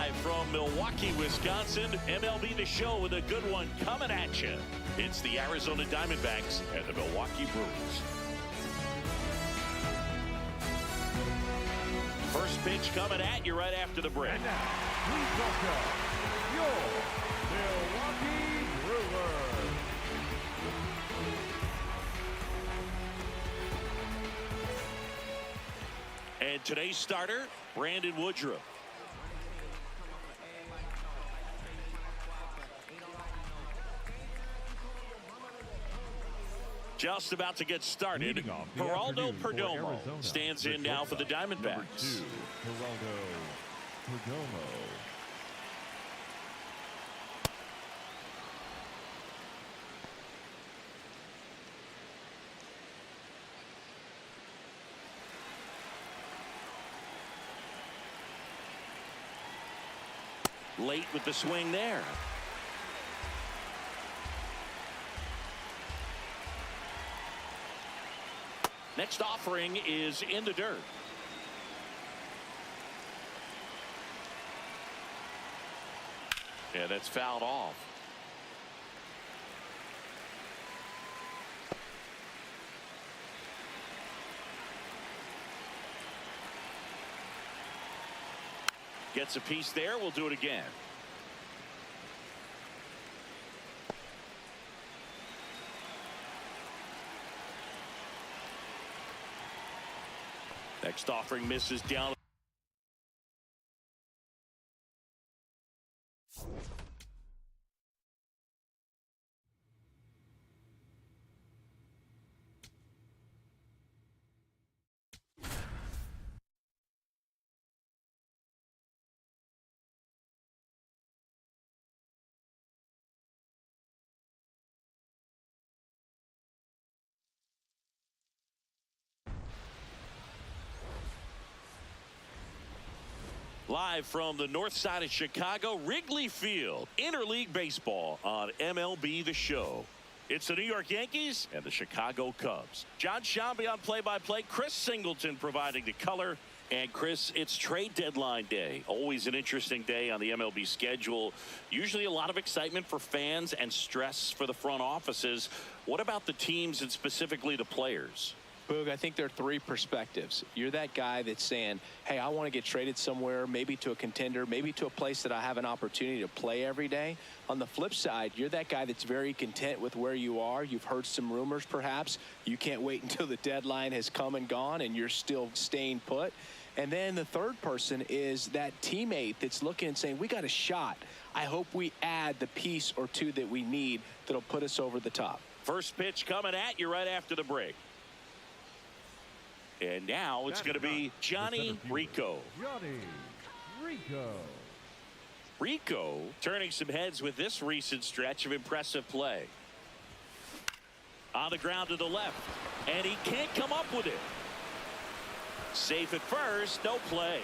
Live from Milwaukee, Wisconsin, MLB The Show with a good one coming at you. It's the Arizona Diamondbacks and the Milwaukee Brewers. First pitch coming at you right after the break. And now, please welcome your Milwaukee Brewers. And today's starter, Brandon Woodruff. Just about to get started. Geraldo Perdomo stands in now for the Diamondbacks. Geraldo Perdomo. Late with the swing there. Next offering is in the dirt. Yeah, that's fouled off. Gets a piece there. We'll do it again. Next offering misses down. Live from the north side of Chicago, Wrigley Field, interleague baseball on MLB The Show. It's the New York Yankees and the Chicago Cubs. John Shambi on play-by-play, Chris Singleton providing the color. And Chris, it's trade deadline day. Always an interesting day on the MLB schedule. Usually a lot of excitement for fans and stress for the front offices. What about the teams and specifically the players? Boog, I think there are three perspectives. You're that guy that's saying, hey, I want to get traded somewhere, maybe to a contender, maybe to a place that I have an opportunity to play every day. On the flip side, you're that guy that's very content with where you are. You've heard some rumors, perhaps. You can't wait until the deadline has come and gone and you're still staying put. And then the third person is that teammate that's looking and saying, we got a shot. I hope we add the piece or two that we need that'll put us over the top. First pitch coming at you right after the break. And now it's going to be Johnny Rico. Johnny Rico. Rico turning some heads with this recent stretch of impressive play. On the ground to the left. And he can't come up with it. Safe at first. No play.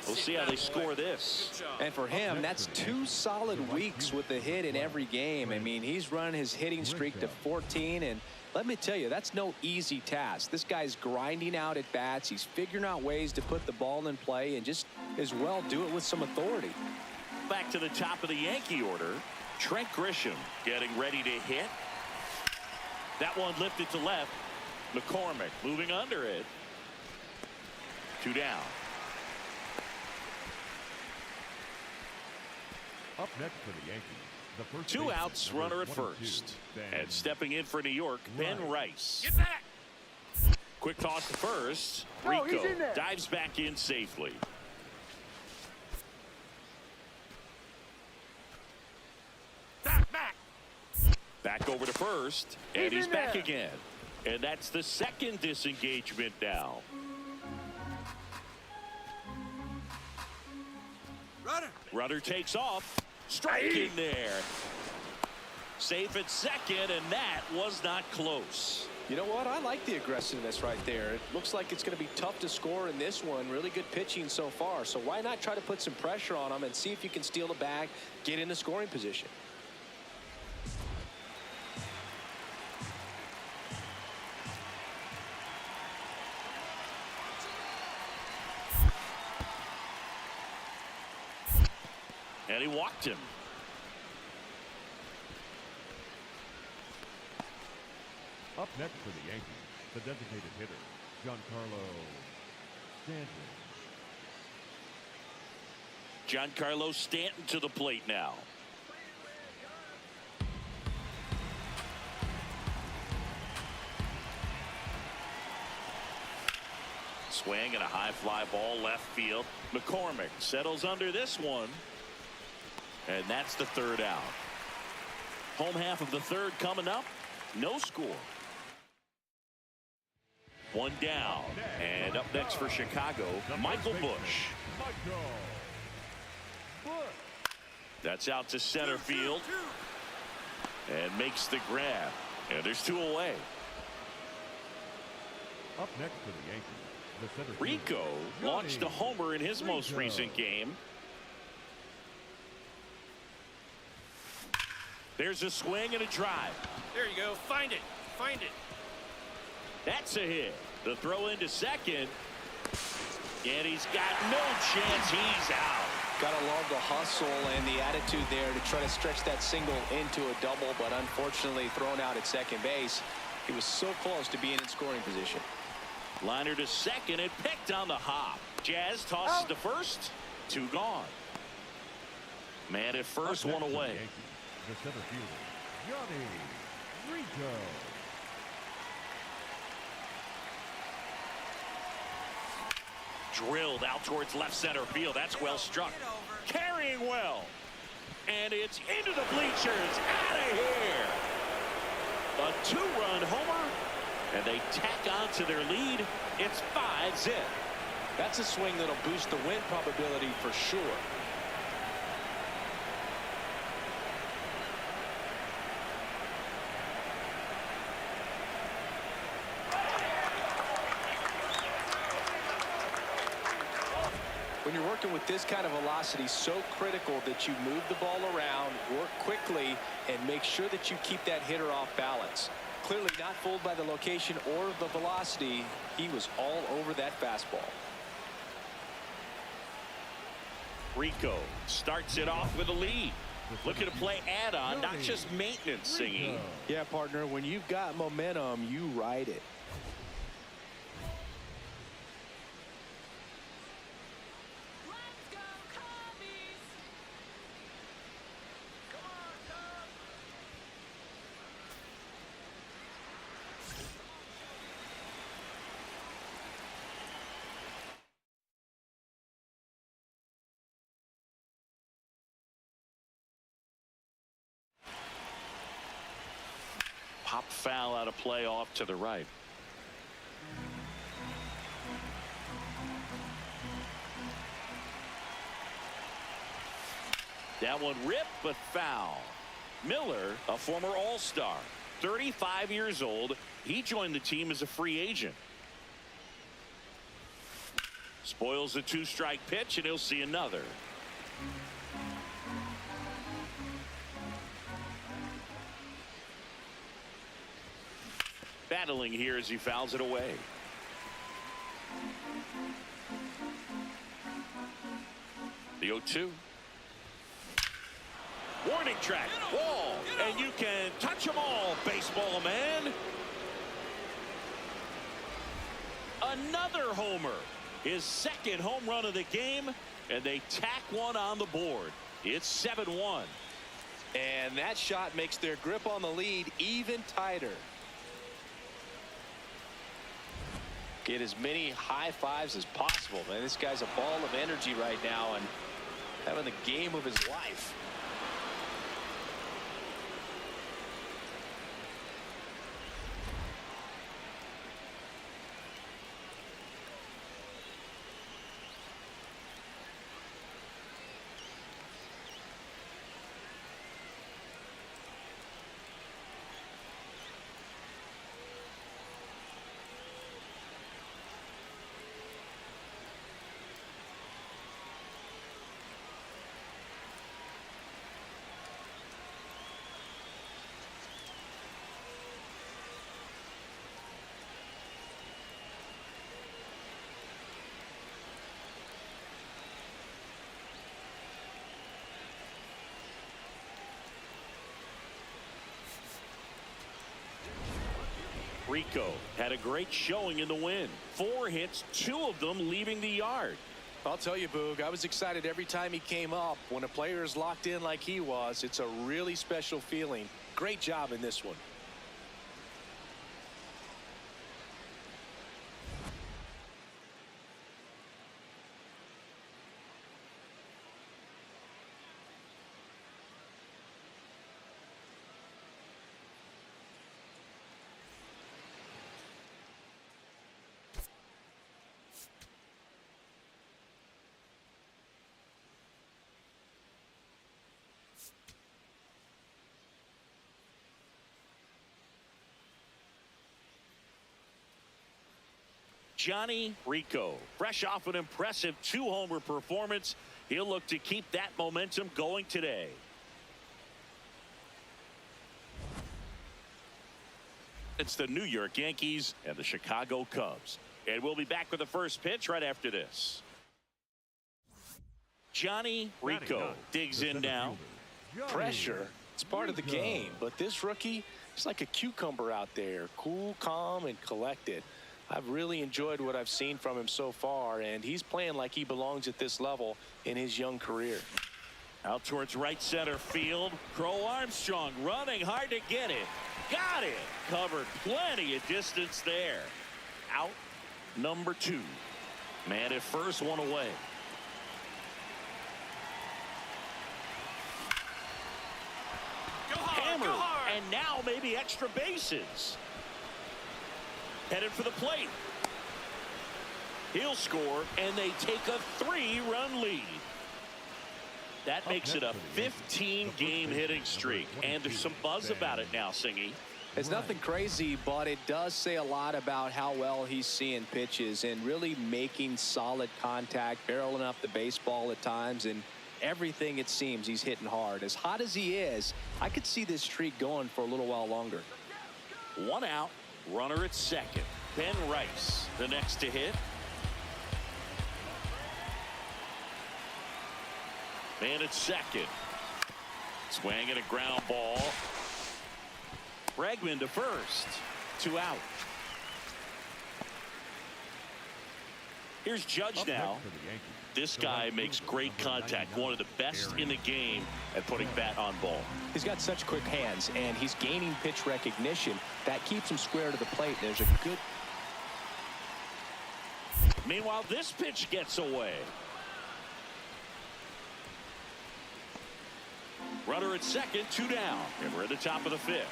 We'll see how they score this. And for him, that's 2 solid weeks with a hit in every game. I mean, he's run his hitting streak to 14, and let me tell you, that's no easy task. This guy's grinding out at bats. He's figuring out ways to put the ball in play and just as well do it with some authority. Back to the top of the Yankee order. Trent Grisham getting ready to hit. That one lifted to left. McCormick moving under it. 2 down. Up next for the Yankees. The first 2 outs, runner at first. And stepping in for New York, Ben Rice. Get back! Quick toss to first. No, Rico he's in there. dives back in safely. Back over to first. And he's back again. And that's the second disengagement now. Runner takes off. Strike in there. Safe at second, and that was not close. You know what? I like the aggressiveness right there. It looks like it's going to be tough to score in this one. Really good pitching so far. So why not try to put some pressure on him and see if you can steal the bag, get in the scoring position. And he walked him. Up next for the Yankees, the designated hitter, Giancarlo Stanton. Giancarlo Stanton to the plate now. Swing and a high fly ball left field. McCormick settles under this one. And that's the third out. Home half of the third coming up. No score. One down. And up next for Chicago, Michael Busch. That's out to center field. And makes the grab. And there's two away. Up next for the Yankees, the center fielder, Rico launched a homer in his most recent game. There's a swing and a drive. There you go. Find it. Find it. That's a hit. The throw into second. And he's got no chance. He's out. Gotta love the hustle and the attitude there to try to stretch that single into a double, but unfortunately thrown out at second base. He was so close to being in scoring position. Liner to second and picked on the hop. Jazz tosses to first. Two gone. Man at first, one away. The center fielder, Johnny Rico. Drilled out towards left center field. That's well struck. Carrying well. And it's into the bleachers. Out of here. A two-run homer. And they tack on to their lead. It's 5-zip. That's a swing that'll boost the win probability for sure. When you're working with this kind of velocity, so critical that you move the ball around, work quickly, and make sure that you keep that hitter off balance. Clearly not fooled by the location or the velocity. He was all over that fastball. Rico starts it off with a lead. Looking to play add-on, not just maintenance singing. Yeah, partner, when you've got momentum, you ride it. Pop foul out of play off to the right. That one ripped but foul. Miller, a former All-Star, 35 years old. He joined the team as a free agent. Spoils the two-strike pitch, and he'll see another. Battling here as he fouls it away. The 0-2. Warning track, wall, and you can touch them all, baseball man. Another homer, his second home run of the game, and they tack one on the board. It's 7-1. And that shot makes their grip on the lead even tighter. Get as many high fives as possible, man. This guy's a ball of energy right now and having the game of his life. Rico had a great showing in the win. 4 hits, 2 of them leaving the yard. I'll tell you, Boog, I was excited every time he came up. When a player is locked in like he was, it's a really special feeling. Great job in this one. Johnny Rico, fresh off an impressive 2-homer performance. He'll look to keep that momentum going today. It's the New York Yankees and the Chicago Cubs. And we'll be back with the first pitch right after this. Johnny Rico digs in now. Pressure, it's part of the game, but this rookie, he's like a cucumber out there, cool, calm, and collected. I've really enjoyed what I've seen from him so far, and he's playing like he belongs at this level in his young career. Out towards right center field. Crow Armstrong running hard to get it. Got it. Covered plenty of distance there. Out number 2. Man at first, 1 away. Go hard, Hammered. go hard. And now maybe extra bases. Headed for the plate. He'll score, and they take a 3-run lead. That makes it a 15-game hitting streak, and there's some buzz about it now, Singy. It's nothing crazy, but it does say a lot about how well he's seeing pitches and really making solid contact, barreling up the baseball at times, and everything it seems he's hitting hard. As hot as he is, I could see this streak going for a little while longer. 1 out, runner at second. Ben Rice, the next to hit. Man at second. Swing and a ground ball. Bregman to first. 2 out. Here's Judge now. This guy makes great contact. One of the best in the game at putting bat on ball. He's got such quick hands, and he's gaining pitch recognition. That keeps him square to the plate. There's a good... Meanwhile, this pitch gets away. Runner at second, 2 down. And we're at the top of the 5th.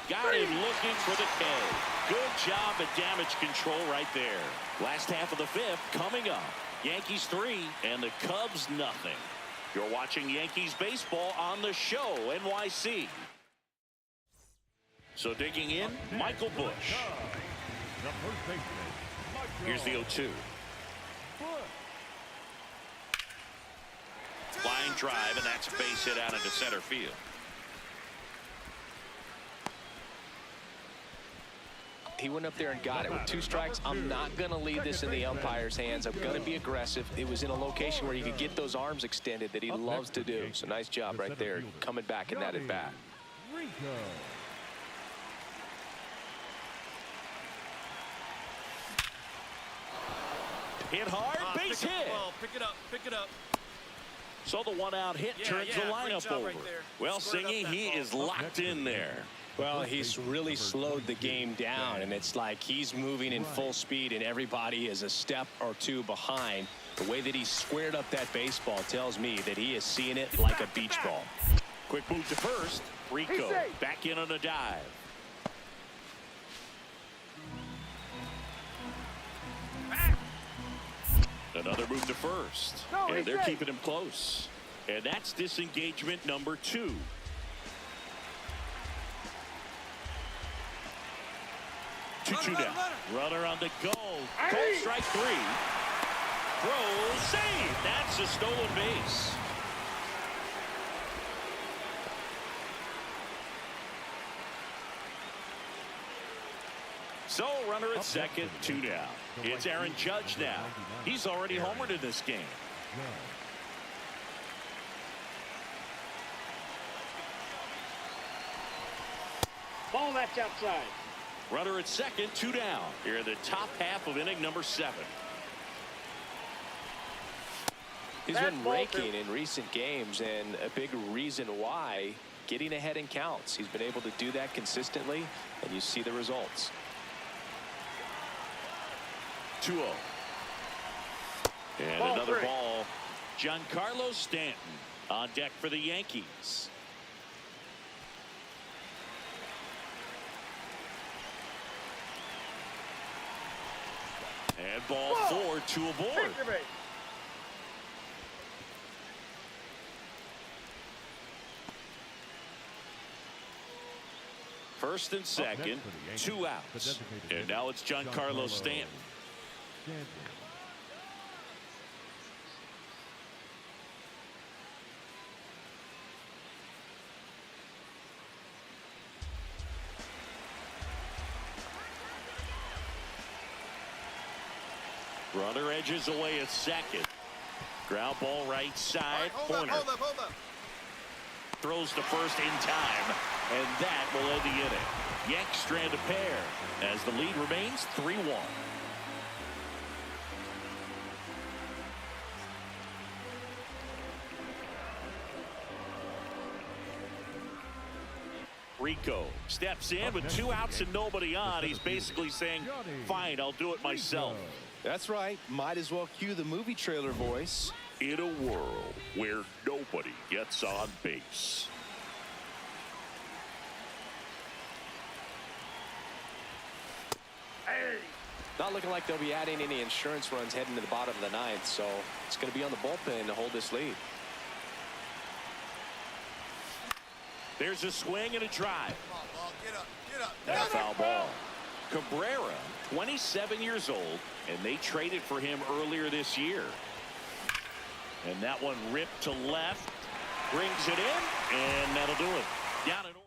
Got him looking for the K. Good job at damage control right there. Last half of the 5th coming up. Yankees 3 and the Cubs nothing. You're watching Yankees baseball on the show, NYC. So digging in, Michael Bush. Here's the 0-2. Line drive, and that's a base hit out into center field. He went up there and got it with 2 strikes. I'm not going to leave this in the umpire's hands. I'm going to be aggressive. It was in a location where you could get those arms extended that he loves to do. So nice job right there, coming back in that at bat. Hit hard, base hit. Pick it up, pick it up. So the 1-out hit turns the lineup over. Well, Singy, he is locked in there. Well, he's really slowed the game down, and it's like he's moving in full speed, and everybody is a step or 2 behind. The way that he squared up that baseball tells me that he is seeing it like a beach ball. Quick move to first. Rico back in on a dive. Another move to first. And they're keeping him close. And that's disengagement number 2. Two down. Runner on the go. Cold strike 3. Throw, save. That's a stolen base. So runner at second, 2 down. It's Aaron Judge now. He's already homered in this game. Ball that's outside. Runner at second, 2 down. Here in the top half of inning number 7. He's been raking in recent games, and a big reason why, getting ahead in counts. He's been able to do that consistently, and you see the results. 2-0. And Ball another 3. ball. Giancarlo Stanton on deck for the Yankees. And ball 4, 2 aboard. First and second, 2 outs. And now it's Giancarlo Stanton. Runner edges away at second. Ground ball right side. Corner. Hold up. Throws to first in time, and that will end the inning. Yanks strand a pair as the lead remains 3-1. Rico steps in with 2 outs and nobody on. He's basically saying, fine, I'll do it myself. That's right. Might as well cue the movie trailer voice. In a world where nobody gets on base. Not looking like they'll be adding any insurance runs heading to the bottom of the 9th, so it's going to be on the bullpen to hold this lead. There's a swing and a drive. Come on, ball. Get up. That's foul ball. Cabrera, 27 years old, and they traded for him earlier this year. And that one ripped to left, brings it in, and that'll do it. Down in order.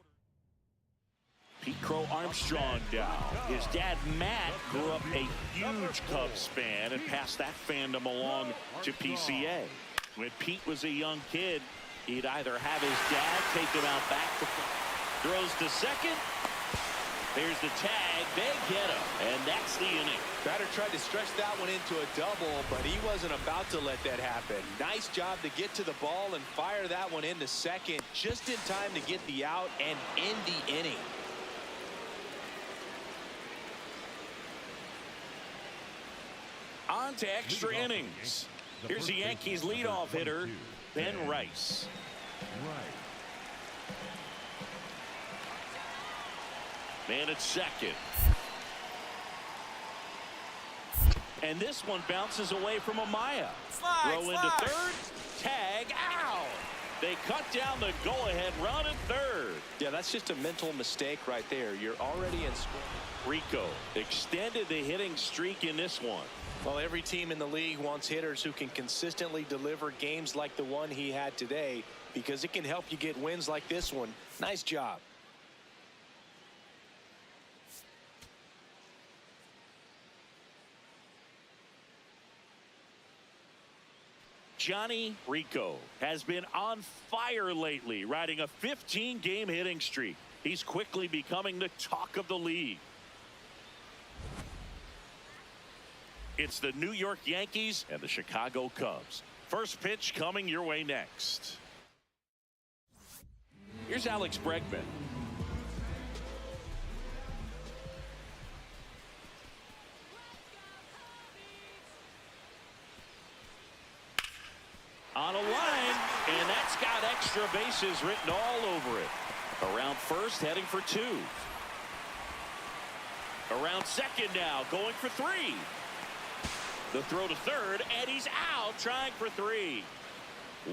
Pete Crow Armstrong down. His dad, Matt, grew up a huge Cubs fan and passed that fandom along to PCA. When Pete was a young kid, he'd either have his dad take him out back to throws to second. There's the tag. They get him, and that's the inning. Batter tried to stretch that one into a double, but he wasn't about to let that happen. Nice job to get to the ball and fire that one into second just in time to get the out and end the inning. On to extra innings. Here's the Yankees leadoff hitter, Ben Rice. Man at second. And this one bounces away from Amaya. Throw into third. Tag out. They cut down the go-ahead run at third. Yeah, that's just a mental mistake right there. You're already in score. Rico extended the hitting streak in this one. Well, every team in the league wants hitters who can consistently deliver games like the one he had today, because it can help you get wins like this one. Nice job. Johnny Rico has been on fire lately, riding a 15-game hitting streak. He's quickly becoming the talk of the league. It's the New York Yankees and the Chicago Cubs. First pitch coming your way next. Here's Alex Bregman. On a line, and that's got extra bases written all over it. Around first, heading for 2. Around second now, going for 3. The throw to third, and he's out trying for 3.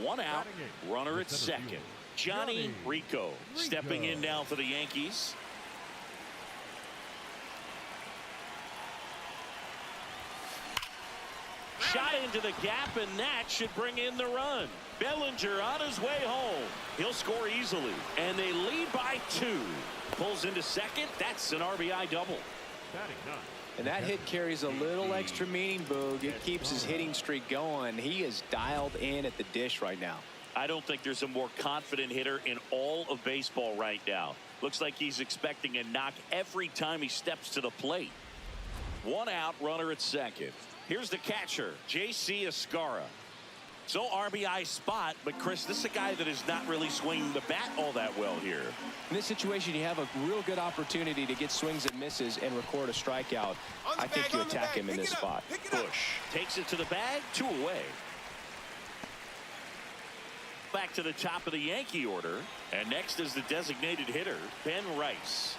1 out, runner at second. Johnny Rico stepping in now for the Yankees. Shot into the gap, and that should bring in the run. Bellinger on his way home. He'll score easily, and they lead by 2. Pulls into second. That's an RBI double. And that hit carries a little extra meaning, Boog. It keeps his hitting streak going. He is dialed in at the dish right now. I don't think there's a more confident hitter in all of baseball right now. Looks like he's expecting a knock every time he steps to the plate. One out, runner at second. Here's the catcher, J.C. Escarra. So RBI spot, but Chris, this is a guy that is not really swinging the bat all that well here. In this situation, you have a real good opportunity to get swings and misses and record a strikeout. I think you attack him in this spot. Bush takes it to the bag, 2 away. Back to the top of the Yankee order, and next is the designated hitter, Ben Rice.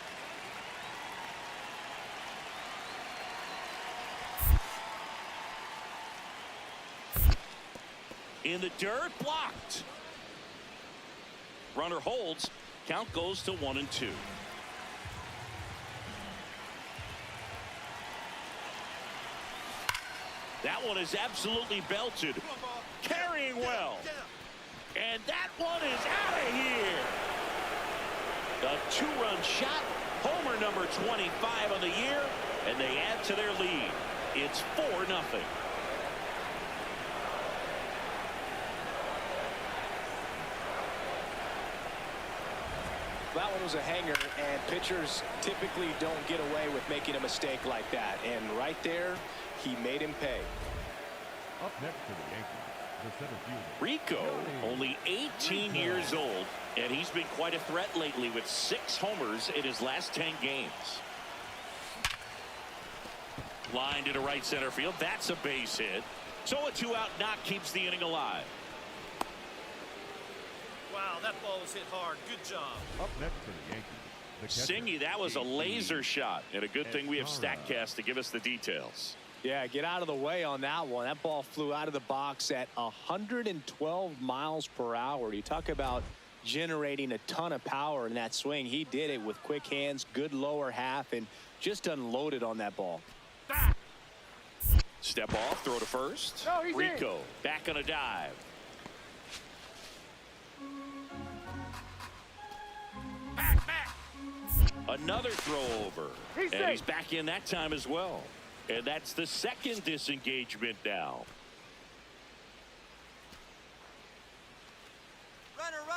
In the dirt, blocked. Runner holds. Count goes to 1-2. That one is absolutely belted. Carrying well. And that one is out of here. A 2-run shot. Homer number 25 on the year. And they add to their lead. It's 4-0. That one was a hanger, and pitchers typically don't get away with making a mistake like that. And right there, he made him pay. Up next for the Yankees, the center fielder, Rico, only 18 years old, and he's been quite a threat lately with 6 homers in his last 10 games. Line into right center field. That's a base hit. So a 2-out knock keeps the inning alive. Wow, that ball was hit hard. Good job. up next for the Yankees, the catcher, Singy, that was a laser shot, and a good thing we have Escarra. StatCast to give us the details. Yeah, get out of the way on that one. That ball flew out of the box at 112 miles per hour. You talk about generating a ton of power in that swing. He did it with quick hands, good lower half, and just unloaded on that ball. Step off, throw to first. Rico back on a dive. Another throw over. And he's back in that time as well. And that's the second disengagement now.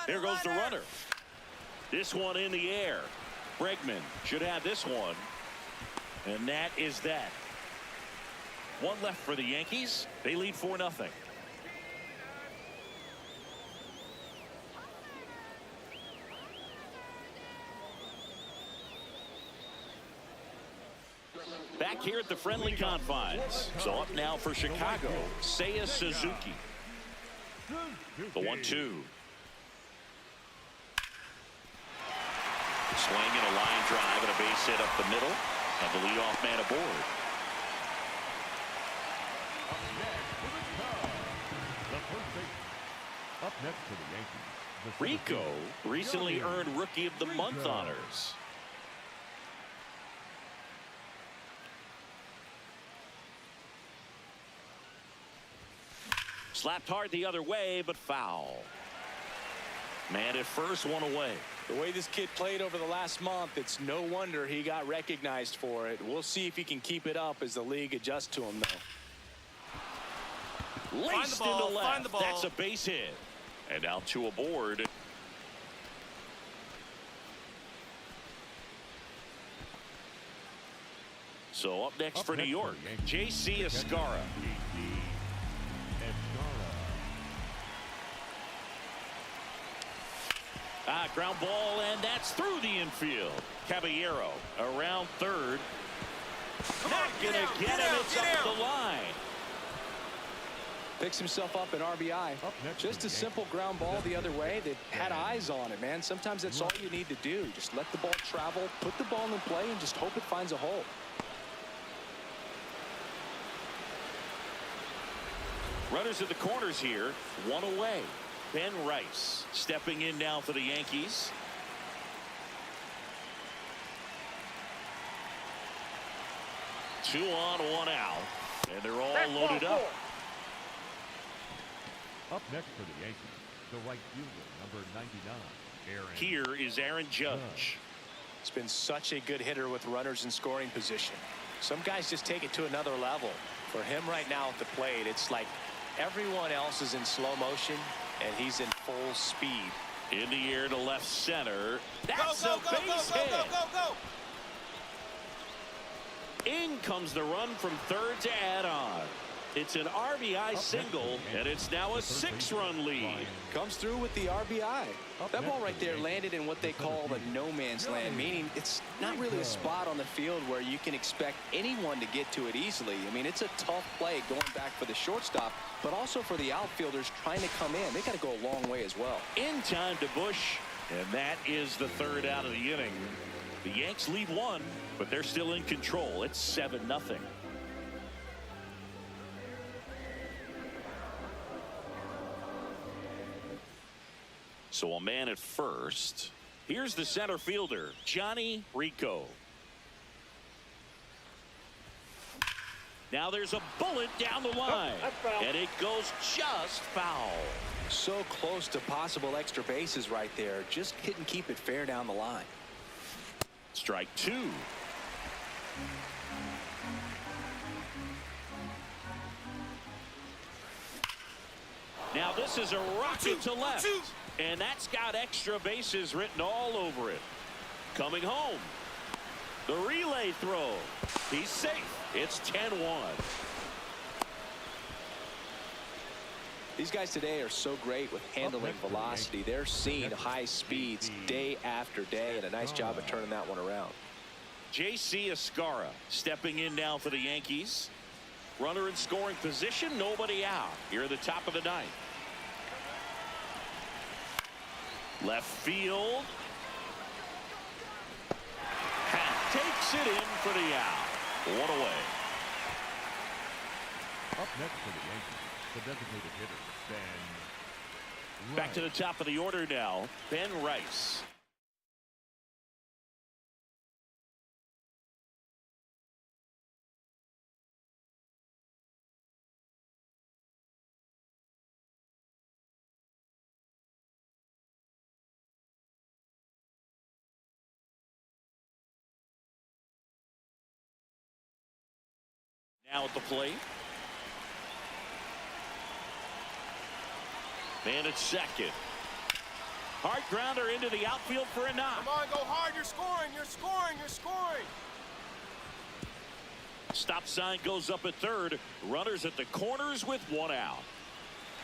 Here goes the runner. This one in the air. Bregman should have this one. And that is that. One left for the Yankees. They lead 4-0. Back here at the friendly confines. So up now for Chicago, Seiya Suzuki. The 1-2. Swinging a line drive and a base hit up the middle. And the leadoff man aboard. Up next for the Yankees, the center Rico fielder, recently Johnny. earned Rookie of the Month honors. Slapped hard the other way, but foul. Man at first, one away. The way this kid played over the last month, it's no wonder he got recognized for it. We'll see if he can keep it up as the league adjusts to him, though. Laced ball, into left. find the ball. That's a base hit. And now 2 aboard. So up next for New York, J.C. Escarra. Ground ball, and that's through the infield. Caballero around third. Not going to get him. It's up the line. Picks himself up an RBI. Just a simple ground ball the other way that had eyes on it, man. Sometimes that's all you need to do. Just let the ball travel, put the ball in play, and just hope it finds a hole. Runners at the corners here, 1 away. Ben Rice stepping in now for the Yankees. Two on, 1 out. And they're all loaded up. Up next for the Yankees, the right fielder, number 99, Aaron. Here is Aaron Judge. It's been such a good hitter with runners in scoring position. Some guys just take it to another level. For him right now at the plate, it's like everyone else is in slow motion and he's in full speed. In the air to left center. Go, That's go, a go, go, base go, hit. go, go, go. In comes the run from third to add on. It's an RBI single, and it's now a 6-run lead. Comes through with the RBI. That ball right there landed in what they call the no man's land, meaning it's not really a spot on the field where you can expect anyone to get to it easily. I mean, it's a tough play going back for the shortstop, but also for the outfielders trying to come in. They got to go a long way as well. In time to Bush, and that is the third out of the inning. The Yanks lead 1, but they're still in control. It's 7-0. So a man at first. Here's the center fielder, Johnny Rico. Now there's a bullet down the line, and it goes just foul. So close to possible extra bases right there. Just couldn't keep it fair down the line. Strike 2. Now this is a rocket to left, and that's got extra bases written all over it. Coming home. The relay throw. He's safe. It's 10-1. These guys today are so great with handling velocity. They're seeing high speeds day after day, and a nice job of turning that one around. J.C. Escarra stepping in now for the Yankees. Runner in scoring position, nobody out. Here at the top of the ninth. Left field. Hack takes it in for the out. One away. Up next for the Yankees, the designated hitter, Ben Back to the Rice. top of the order now, Ben Rice. Now at the plate. Man at second. Hard grounder into the outfield for a knock. Come on, go hard. You're scoring. You're scoring. You're scoring. Stop sign goes up at third. Runners at the corners with one out.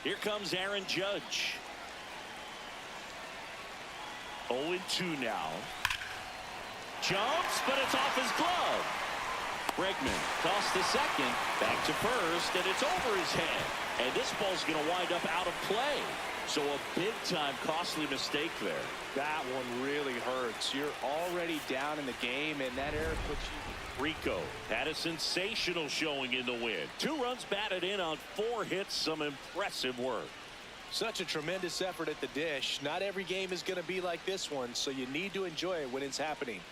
Here comes Aaron Judge. 0-2 now. Jumps, but it's off his glove. Bregman tossed to second, back to first, and it's over his head. And this ball's going to wind up out of play. So a big-time costly mistake there. That one really hurts. You're already down in the game, and that error puts you. Rico had a sensational showing in the win. 2 runs batted in on 4 hits. Some impressive work. Such a tremendous effort at the dish. Not every game is going to be like this one, so you need to enjoy it when it's happening.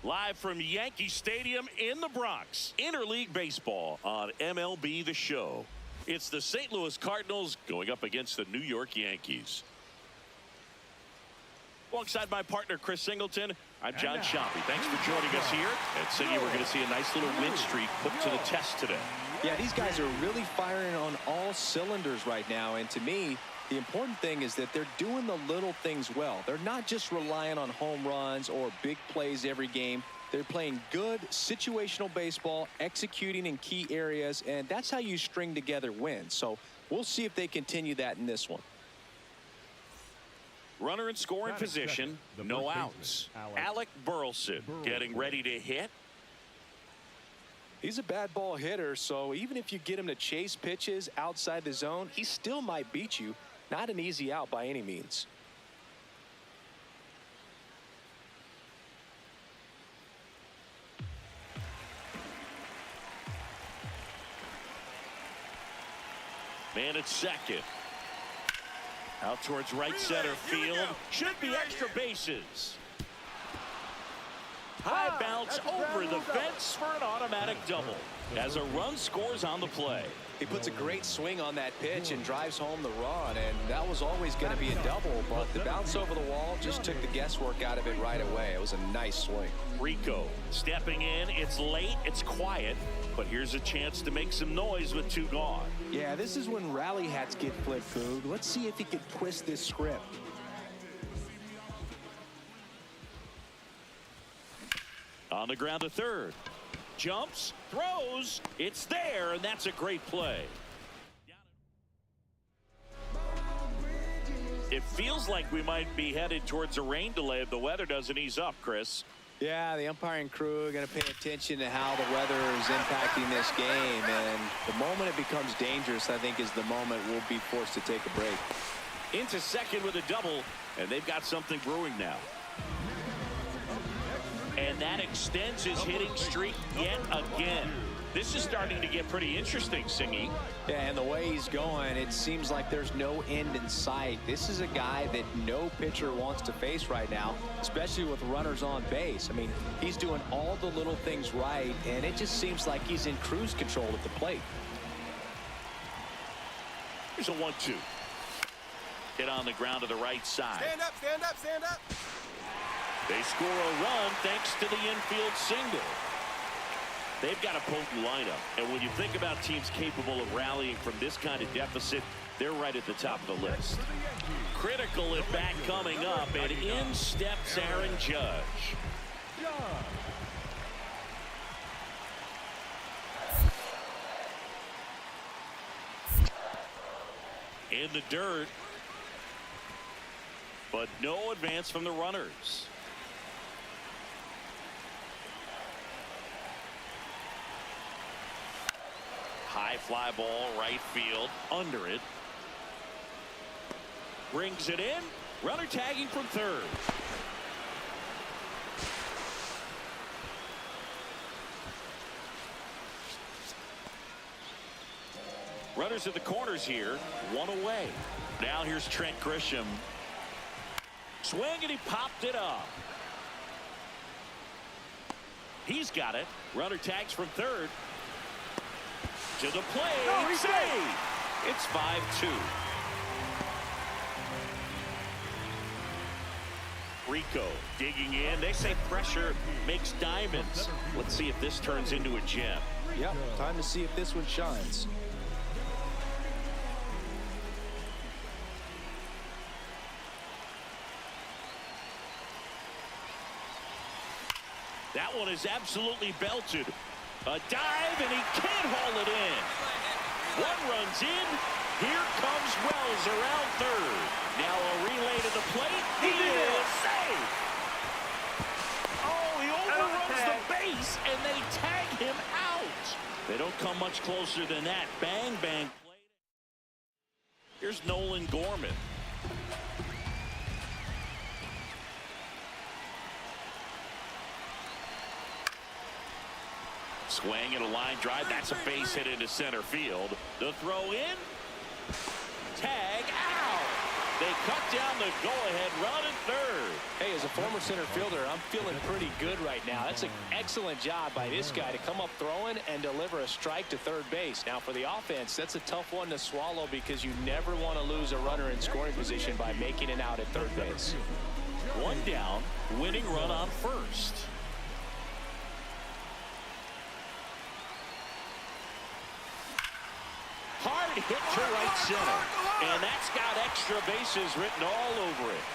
Live from Yankee Stadium in the Bronx, interleague baseball on MLB The Show. It's the St. Louis Cardinals going up against the New York Yankees. Alongside my partner, Chris Singleton, I'm John Shoppy. Thanks for joining us here. And Siggy, we're going to see a nice little win streak put to the test today. Yeah, these guys are really firing on all cylinders right now. And to me, the important thing is that they're doing the little things well. They're not just relying on home runs or big plays every game. They're playing good situational baseball, executing in key areas, and that's how you string together wins. So we'll see if they continue that in this one. Runner in scoring position, no outs. Alec Burleson getting ready to hit. He's a bad ball hitter, so even if you get him to chase pitches outside the zone, he still might beat you. Not an easy out by any means. Man at second. Out towards right center field. Should be extra bases. High bounce over the fence for an automatic double as a run scores on the play. He puts a great swing on that pitch and drives home the run, and that was always going to be a double, but the bounce over the wall just took the guesswork out of it right away. It was a nice swing. Rico stepping in. It's late, it's quiet, but here's a chance to make some noise with two gone. Yeah, this is when rally hats get flipped, Coog. Let's see if he can twist this script. On the ground to third. Jumps, throws, it's there, and that's a great play. It feels like we might be headed towards a rain delay if the weather doesn't ease up, Chris. Yeah, the umpiring crew are going to pay attention to how the weather is impacting this game, and the moment it becomes dangerous, I think, is the moment we'll be forced to take a break. Into second with a double, and they've got something brewing now. And that extends his hitting streak yet again. This is starting to get pretty interesting, Singy. Yeah, and the way he's going, it seems like there's no end in sight. This is a guy that no pitcher wants to face right now, especially with runners on base. I mean, he's doing all the little things right, and it just seems like he's in cruise control at the plate. Here's a 1-2. Hit on the ground to the right side. Stand up, stand up, stand up. They score a run thanks to the infield single. They've got a potent lineup, and when you think about teams capable of rallying from this kind of deficit, they're right at the top of the list. Critical at bat coming up, and in steps Aaron Judge. In the dirt, but no advance from the runners. High fly ball, right field, under it. Brings it in. Runner tagging from third. Runners at the corners here, one away. Now here's Trent Grisham. Swing, and he popped it up. He's got it. Runner tags from third. To the plate. No, he's save. It's 5-2. Rico digging in. They say pressure makes diamonds. Let's see if this turns into a gem. Yep, time to see if this one shines. That one is absolutely belted. A dive, and he can't haul it in. One runs in. Here comes Wells around third. Now a relay to the plate. He is safe. Oh, he overruns the base, and they tag him out. They don't come much closer than that. Bang, bang. Here's Nolan Gorman. Swing and a line drive. That's a base hit into center field. The throw in. Tag out. They cut down the go-ahead run at third. Hey, as a former center fielder, I'm feeling pretty good right now. That's an excellent job by this guy to come up throwing and deliver a strike to third base. Now, for the offense, that's a tough one to swallow because you never want to lose a runner in scoring position by making it out at third base. One down, winning run on first. Hard hit to right center, and that's got extra bases written all over it.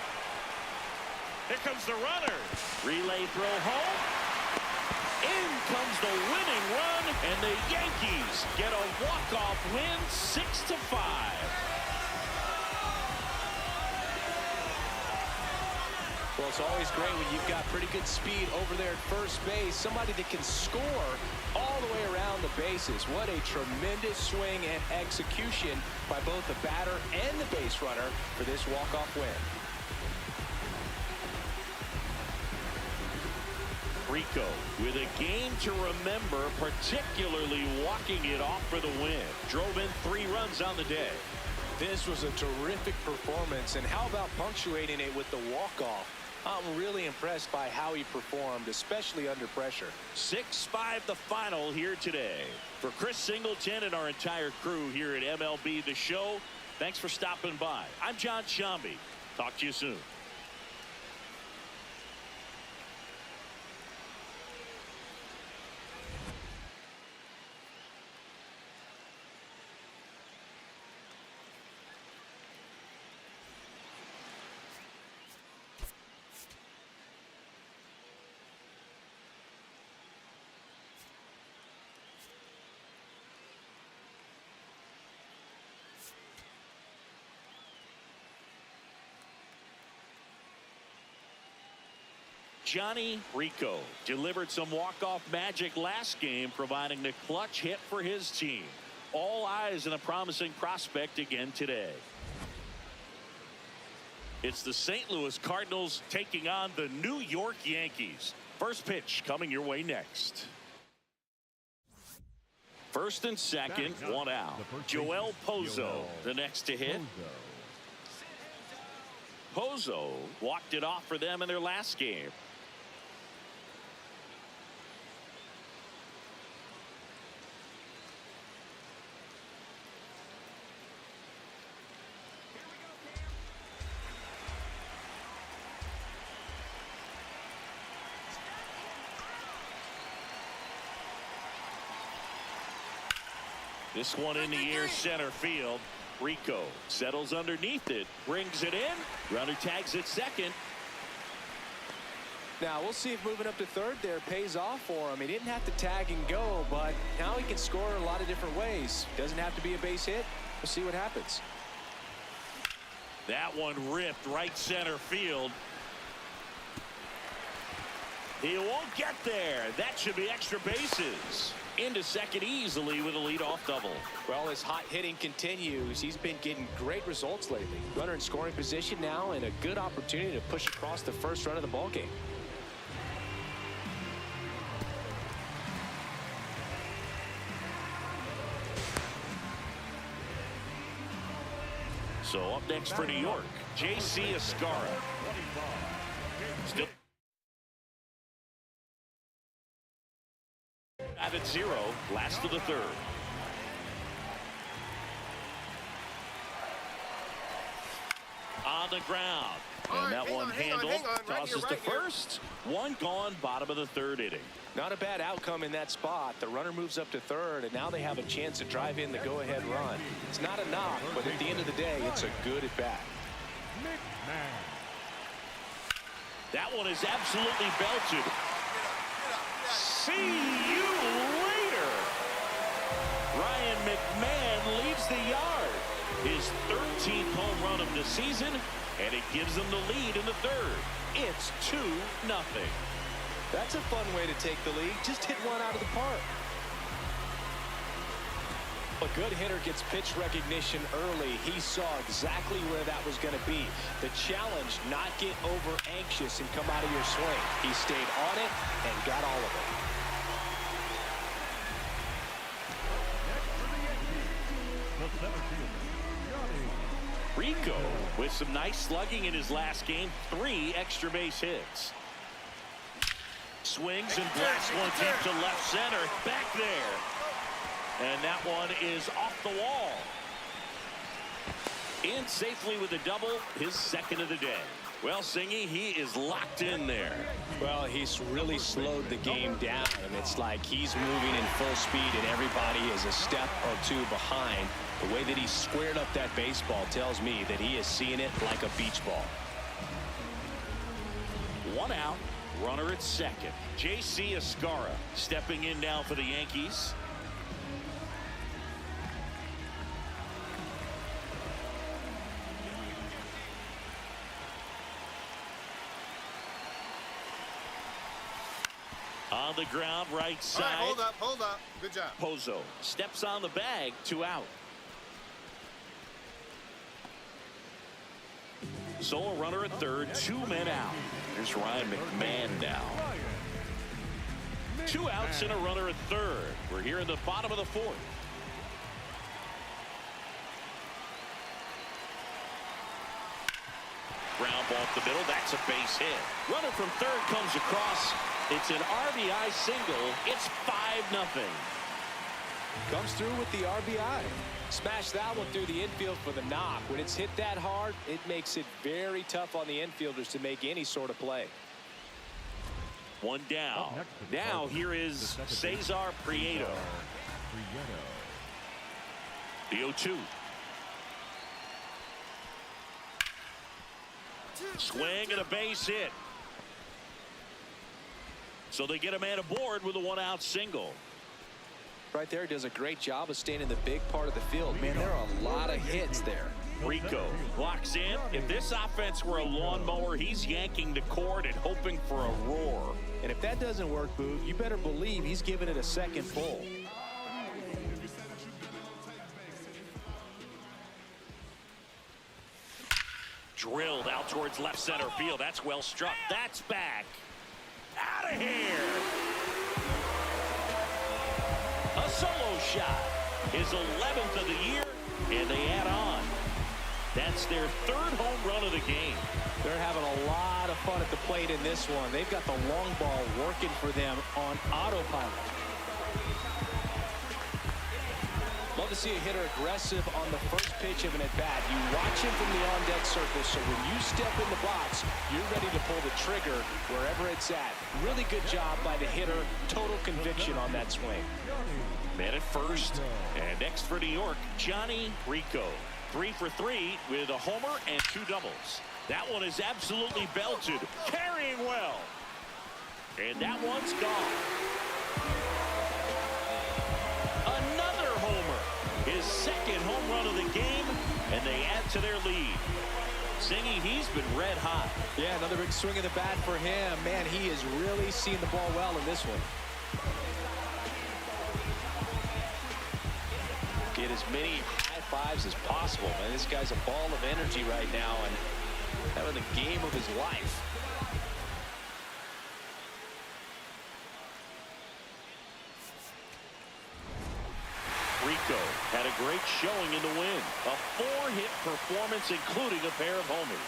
Here comes the runner. Relay throw home. In comes the winning run, and the Yankees get a walk-off win, 6-5. Well, it's always great when you've got pretty good speed over there at first base. Somebody that can score all the way around the bases. What a tremendous swing and execution by both the batter and the base runner for this walk-off win. Rico with a game to remember, particularly walking it off for the win. Drove in 3 runs on the day. This was a terrific performance, and how about punctuating it with the walk-off? I'm really impressed by how he performed, especially under pressure. 6-5 the final here today. For Chris Singleton and our entire crew here at MLB The Show, thanks for stopping by. I'm John Shambi. Talk to you soon. Johnny Rico delivered some walk-off magic last game, providing the clutch hit for his team. All eyes on a promising prospect again today. It's the St. Louis Cardinals taking on the New York Yankees. First pitch coming your way next. First and second, Batting one up, out. the first Joel baseman, Pozo, Joel the next to hit. Pozo walked it off for them in their last game. This one in the air, center field. Rico settles underneath it, brings it in. Runner tags at second. Now we'll see if moving up to third there pays off for him. He didn't have to tag and go, but now he can score a lot of different ways. Doesn't have to be a base hit. We'll see what happens. That one ripped right center field. He won't get there. That should be extra bases. Into second easily with a leadoff double. Well, his hot hitting continues. He's been getting great results lately. Runner in scoring position now and a good opportunity to push across the first run of the ballgame. So up next for New York, J.C. Escarra. Still at 0, last of the third. On the ground. And that one handled. Tosses to first. One gone, bottom of the third inning. Not a bad outcome in that spot. The runner moves up to third, and now they have a chance to drive in the go-ahead run. It's not a knock, but at the end of the day, it's a good at-bat. That one is absolutely belted. See you later. Ryan McMahon leads the yard. His 13th home run of the season, and it gives them the lead in the third. It's 2-0. That's a fun way to take the lead. Just hit one out of the park. A good hitter gets pitch recognition early. He saw exactly where that was going to be. The challenge, not get over anxious and come out of your swing. He stayed on it and got all of it. Rico with some nice slugging in his last game. 3 extra base hits. Swings and blasts one deep to left center. Back there. And that one is off the wall. In safely with a double, his second of the day. Well, Singy, he is locked in there. Well, he's really slowed the game down. It's like he's moving in full speed and everybody is a step or two behind. The way that he squared up that baseball tells me that he is seeing it like a beach ball. One out, runner at second. J.C. Escarra stepping in now for the Yankees. On the ground, right side. All right, hold up. Good job. Pozo steps on the bag, 2 out. So a runner at third, 2 men out. Here's Ryan McMahon now. 2 outs and a runner at third. We're here in the bottom of the 4th. Ground ball up the middle. That's a base hit. Runner from third comes across. It's an RBI single. It's 5-0. Comes through with the RBI. Smash that one through the infield for the knock. When it's hit that hard, it makes it very tough on the infielders to make any sort of play. One down. Now here is Cesar Prieto. The 0-2. Swing and a base hit. So they get a man aboard with a 1-out single. Right there, does a great job of staying in the big part of the field. Man, there are a lot of hits there. Rico locks in. If this offense were a lawnmower, he's yanking the cord and hoping for a roar. And if that doesn't work, Boog, you better believe he's giving it a second pull. Drilled out towards left center field. That's well struck. That's back. Out of here. A solo shot. His 11th of the year, and they add on. That's their 3rd home run of the game. They're having a lot of fun at the plate in this one. They've got the long ball working for them on autopilot. Love to see a hitter aggressive on the first pitch of an at-bat. You watch him from the on-deck circle, so when you step in the box, you're ready to pull the trigger wherever it's at. Really good job by the hitter. Total conviction on that swing. Man at first, and next for New York, Johnny Rico. 3 for 3 with a homer and 2 doubles. That one is absolutely belted, carrying well. And that one's gone. Another homer. His 2nd home run of the game, and they add to their lead. Zingy, he's been red hot. Yeah, another big swing of the bat for him. Man, he has really seen the ball well in this one. Get as many high fives as possible, man. This guy's a ball of energy right now and having the game of his life. Rico had a great showing in the win. A 4-hit performance, including a pair of homers.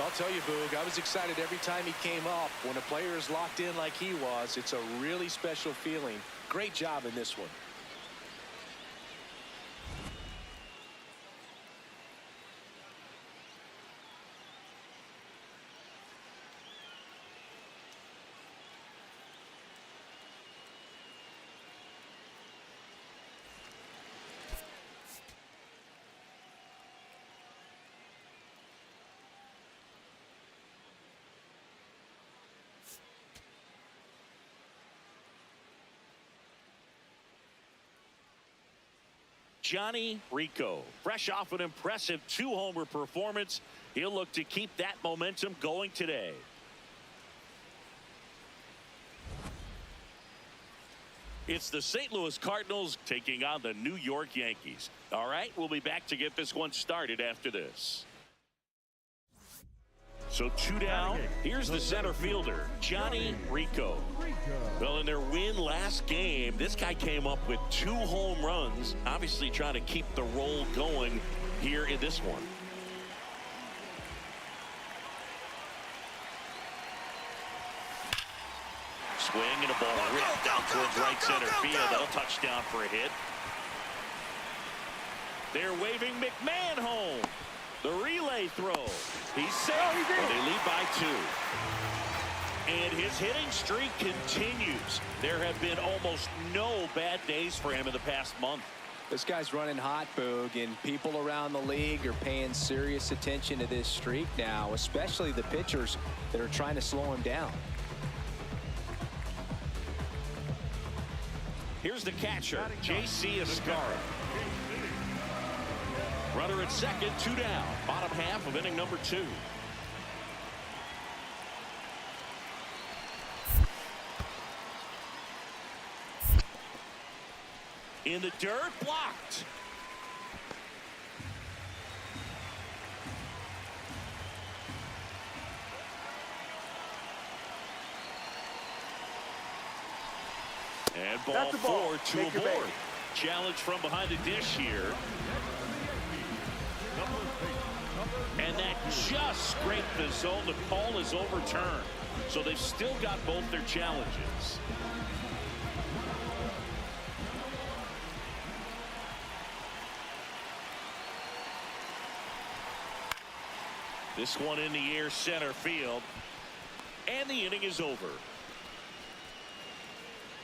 I'll tell you, Boog, I was excited every time he came up. When a player is locked in like he was, it's a really special feeling. Great job in this one. Johnny Rico, fresh off an impressive 2-homer performance. He'll look to keep that momentum going today. It's the St. Louis Cardinals taking on the New York Yankees. All right, we'll be back to get this one started after this. So 2 down. Here's the center fielder, Johnny Rico. Well, in their win last game, this guy came up with 2 home runs, obviously trying to keep the roll going here in this one. Swing and a ball ripped out towards right center field. That'll touchdown for a hit. They're waving McMahon home. The relay throw. He's safe. Well, they lead by 2. And his hitting streak continues. There have been almost no bad days for him in the past month. This guy's running hot, Boog, and people around the league are paying serious attention to this streak now, especially the pitchers that are trying to slow him down. Here's the catcher, J.C. Escarra. Runner at second, 2 down. Bottom half of inning number 2. In the dirt, blocked. And ball 4, 2 aboard. Challenge from behind the dish here. And that just scraped the zone. The call is overturned. So they've still got both their challenges. This one in the air, center field. And the inning is over.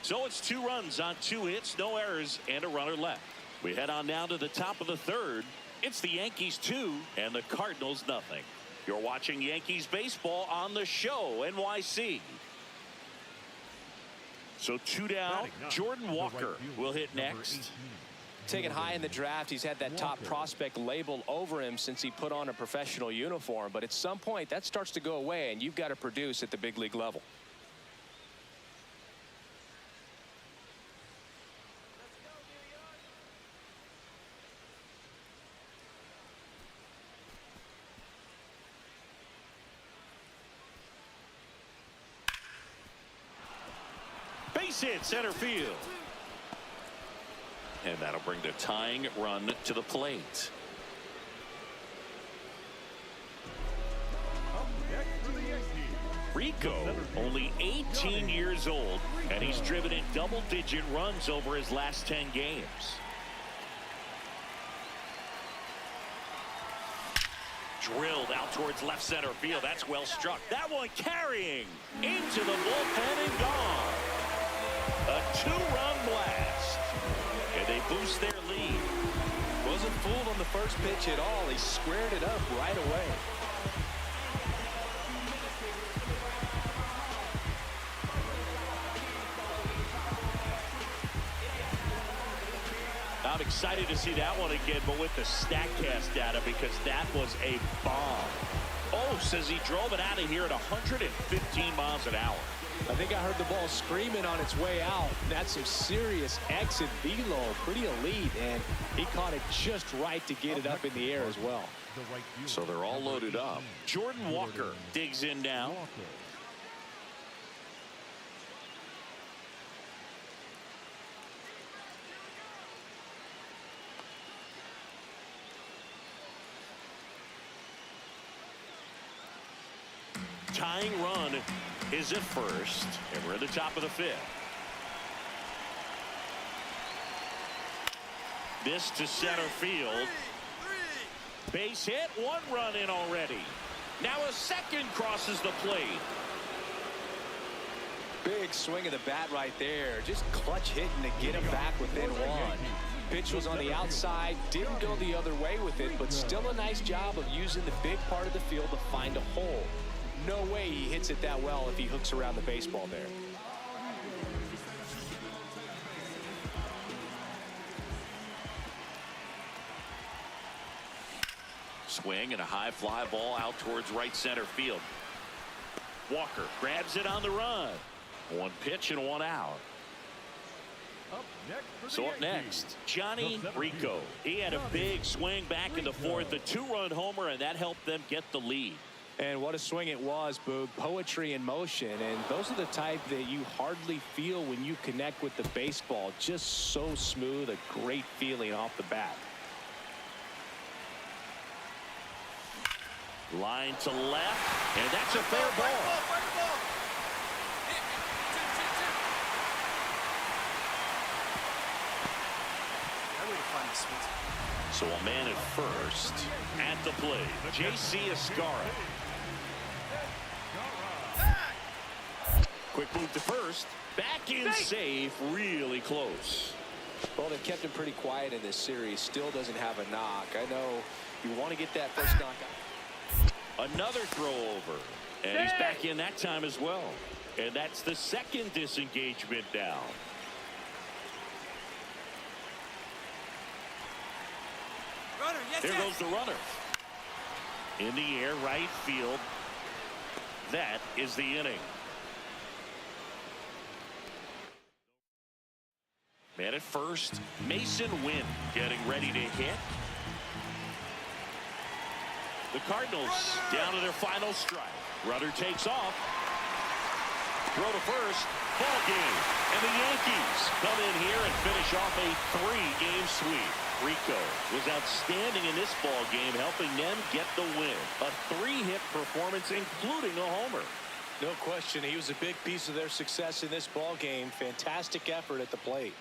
So it's 2 runs on 2 hits, no errors, and a runner left. We head on now to the top of the 3rd. It's the Yankees 2 and the Cardinals nothing. You're watching Yankees baseball on the show, NYC. So 2 down. Jordan Walker will hit next. Taken high in the draft, he's had that top prospect label over him since he put on a professional uniform. But at some point, that starts to go away, and you've got to produce at the big league level. Base hit, center field. And that'll bring the tying run to the plate. Up next for the Yankees. Rico, only 18 years old, and he's driven in double-digit runs over his last 10 games. Drilled out towards left center field. That's well struck. That one carrying into the bullpen and gone. A 2-run blast. And they boost their lead. Wasn't fooled on the first pitch at all. He squared it up right away. I'm excited to see that one again, but with the StatCast data, because that was a bomb. Oh, says he drove it out of here at 115 miles an hour. I think I heard the ball screaming on its way out. That's some serious exit velo, pretty elite, and he caught it just right to get it up in the air as well. The right fielder, So they're all loaded up. Jordan Walker digs in now. Walker. Tying run is at first, and we're at the top of the 5th. This to center field. Base hit, 1 run in already. Now a second crosses the plate. Big swing of the bat right there. Just clutch hitting to get him back within 1. Pitch was on the outside, didn't go the other way with it, but still a nice job of using the big part of the field to find a hole. No way he hits it that well if he hooks around the baseball there. Swing and a high fly ball out towards right center field. Walker grabs it on the run. 1 pitch and 1 out. Up next for the So up Yankees. next, Johnny Rico. He had a big swing back in the 4th, a 2-run homer, and that helped them get the lead. And what a swing it was, Boog. Poetry in motion. And those are the type that you hardly feel when you connect with the baseball. Just so smooth, a great feeling off the bat. Line to left, and that's a fair ball. Break the ball. Hit. That way to find the sweet spot. So a man at first at the plate, J.C. Escarra. Quick move to first. Back in safe, really close. Well, they've kept him pretty quiet in this series. Still doesn't have a knock. I know you want to get that first knock out. Another throw over. And he's back in that time as well. And that's the second disengagement down. Runner, yes, There yes. goes the runner. In the air, right field. That is the inning. Man at first, Mason Wynn getting ready to hit. The Cardinals down to their final strike. Runner takes off. Throw to first. Ball game. And the Yankees come in here and finish off a 3-game sweep. Rico was outstanding in this ball game, helping them get the win. A 3-hit performance, including a homer. No question, he was a big piece of their success in this ball game. Fantastic effort at the plate.